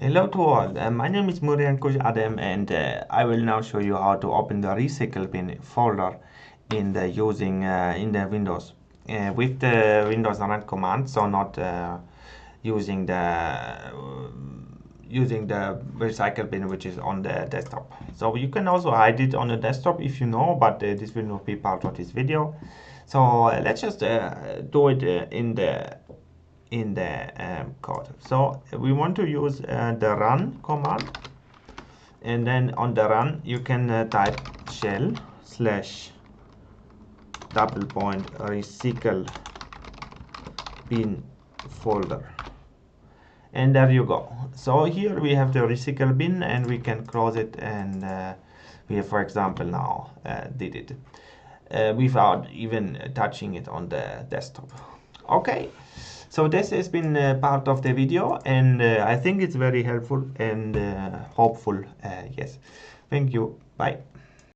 Hello to all, my name is Murian-Coush Addem, and I will now show you how to open the recycle bin folder in the Windows with the Windows run command, so not using the recycle bin which is on the desktop. So you can also hide it on the desktop if you know, but this will not be part of this video. So let's just do it in the code. So we want to use the run command, and then on the run you can type shell / recycle bin folder, and there you go. So here we have the recycle bin, and we can close it, and we have, for example, now did it without even touching it on the desktop. Okay, so this has been part of the video, and I think it's very helpful and hopeful. Yes, thank you. Bye.